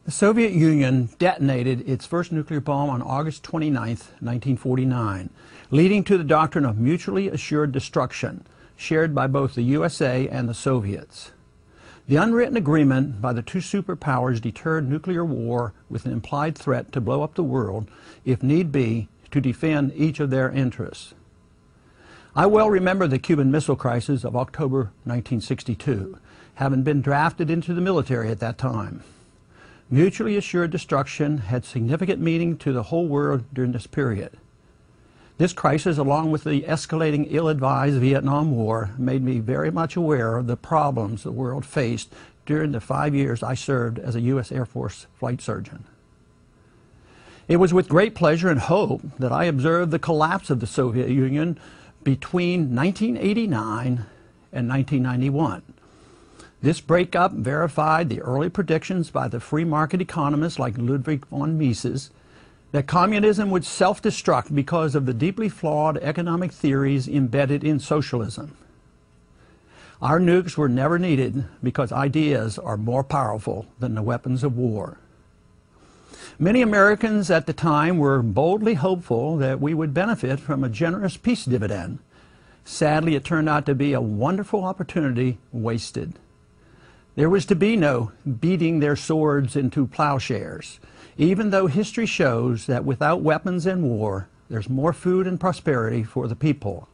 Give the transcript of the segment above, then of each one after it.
The Soviet Union detonated its first nuclear bomb on August 29, 1949, leading to the doctrine of mutually assured destruction, shared by both the USA and the Soviets. The unwritten agreement by the two superpowers deterred nuclear war with an implied threat to blow up the world, if need be, to defend each of their interests. I well remember the Cuban Missile Crisis of October 1962, having been drafted into the military at that time. Mutually assured destruction had significant meaning to the whole world during this period. This crisis, along with the escalating ill-advised Vietnam War, made me very much aware of the problems the world faced during the 5 years I served as a U.S. Air Force flight surgeon. It was with great pleasure and hope that I observed the collapse of the Soviet Union between 1989 and 1991. This breakup verified the early predictions by the free market economists like Ludwig von Mises that communism would self-destruct because of the deeply flawed economic theories embedded in socialism. Our nukes were never needed because ideas are more powerful than the weapons of war. Many Americans at the time were boldly hopeful that we would benefit from a generous peace dividend. Sadly, it turned out to be a wonderful opportunity wasted. There was to be no beating their swords into plowshares, even though history shows that without weapons and war, there's more food and prosperity for the people.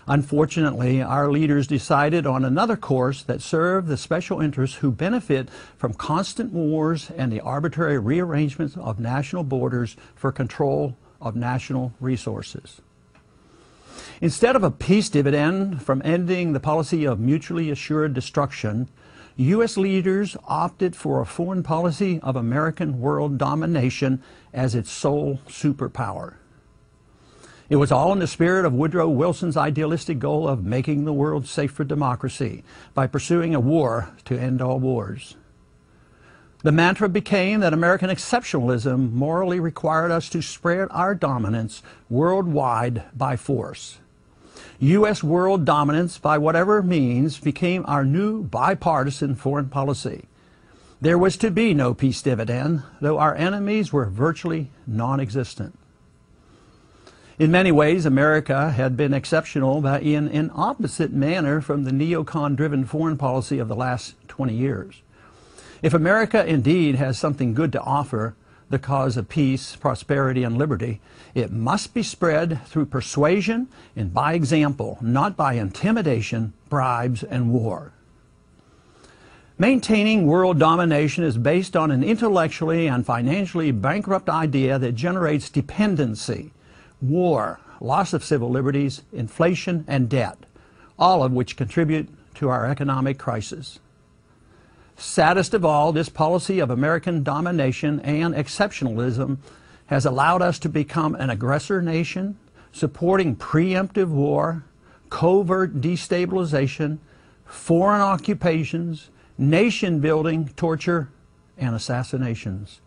Unfortunately, our leaders decided on another course that served the special interests who benefit from constant wars and the arbitrary rearrangements of national borders for control of national resources. Instead of a peace dividend from ending the policy of mutually assured destruction, U.S. leaders opted for a foreign policy of American world domination as its sole superpower. It was all in the spirit of Woodrow Wilson's idealistic goal of making the world safe for democracy by pursuing a war to end all wars. The mantra became that American exceptionalism morally required us to spread our dominance worldwide by force. U.S. world dominance, by whatever means, became our new bipartisan foreign policy. There was to be no peace dividend, though our enemies were virtually non-existent. In many ways, America had been exceptional, but in an opposite manner from the neocon-driven foreign policy of the last 20 years. If America indeed has something good to offer, the cause of peace, prosperity, and liberty, it must be spread through persuasion and by example, not by intimidation, bribes, and war. Maintaining world domination is based on an intellectually and financially bankrupt idea that generates dependency, war, loss of civil liberties, inflation, and debt, all of which contribute to our economic crisis. Saddest of all, this policy of American domination and exceptionalism has allowed us to become an aggressor nation, supporting preemptive war, covert destabilization, foreign occupations, nation-building, torture, and assassinations.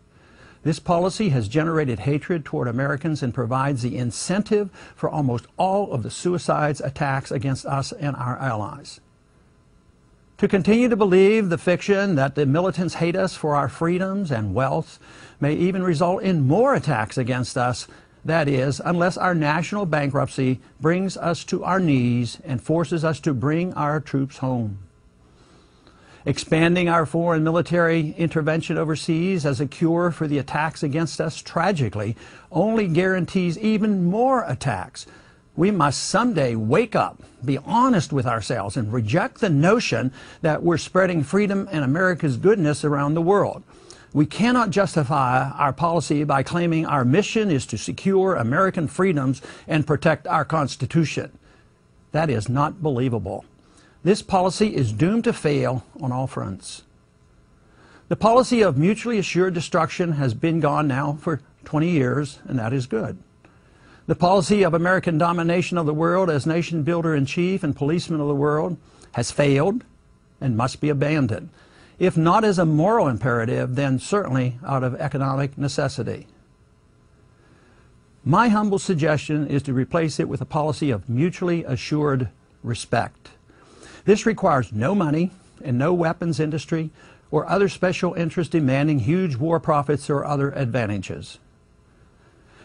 This policy has generated hatred toward Americans and provides the incentive for almost all of the suicides attacks against us and our allies. To continue to believe the fiction that the militants hate us for our freedoms and wealth may even result in more attacks against us, that is, unless our national bankruptcy brings us to our knees and forces us to bring our troops home. Expanding our foreign military intervention overseas as a cure for the attacks against us tragically only guarantees even more attacks. We must someday wake up, be honest with ourselves, and reject the notion that we're spreading freedom and America's goodness around the world. We cannot justify our policy by claiming our mission is to secure American freedoms and protect our Constitution. That is not believable. This policy is doomed to fail on all fronts. The policy of mutually assured destruction has been gone now for 20 years, and that is good. The policy of American domination of the world as nation builder in chief and policeman of the world has failed and must be abandoned. If not as a moral imperative, then certainly out of economic necessity. My humble suggestion is to replace it with a policy of mutually assured respect. This requires no money and no weapons industry or other special interests demanding huge war profits or other advantages.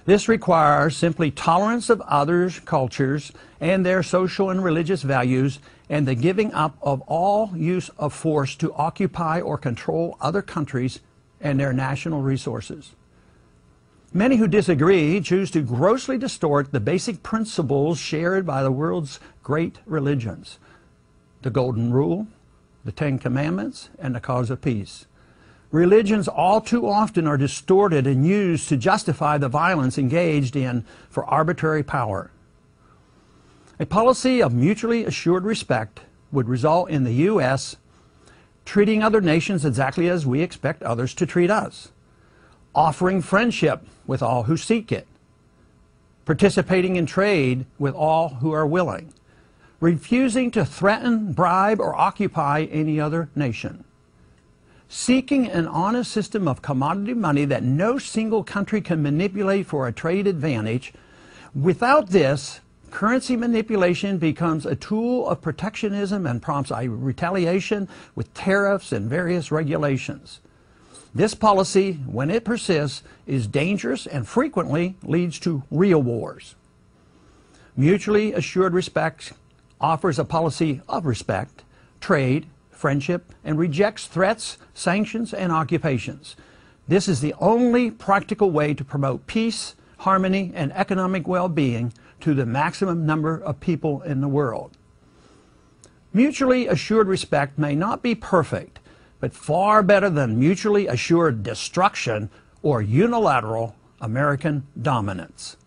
This requires simply tolerance of others' cultures and their social and religious values, and the giving up of all use of force to occupy or control other countries and their national resources. Many who disagree choose to grossly distort the basic principles shared by the world's great religions: the Golden Rule, the Ten Commandments, and the cause of peace. Religions all too often are distorted and used to justify the violence engaged in for arbitrary power. A policy of mutually assured respect would result in the U.S. treating other nations exactly as we expect others to treat us, offering friendship with all who seek it, participating in trade with all who are willing, refusing to threaten, bribe, or occupy any other nation, seeking an honest system of commodity money that no single country can manipulate for a trade advantage. Without this, currency manipulation becomes a tool of protectionism and prompts a retaliation with tariffs and various regulations. This policy, when it persists, is dangerous and frequently leads to real wars. Mutually assured respect offers a policy of respect, trade, friendship, and rejects threats, sanctions, and occupations. This is the only practical way to promote peace, harmony, and economic well-being to the maximum number of people in the world. Mutually assured respect may not be perfect, but far better than mutually assured destruction or unilateral American dominance.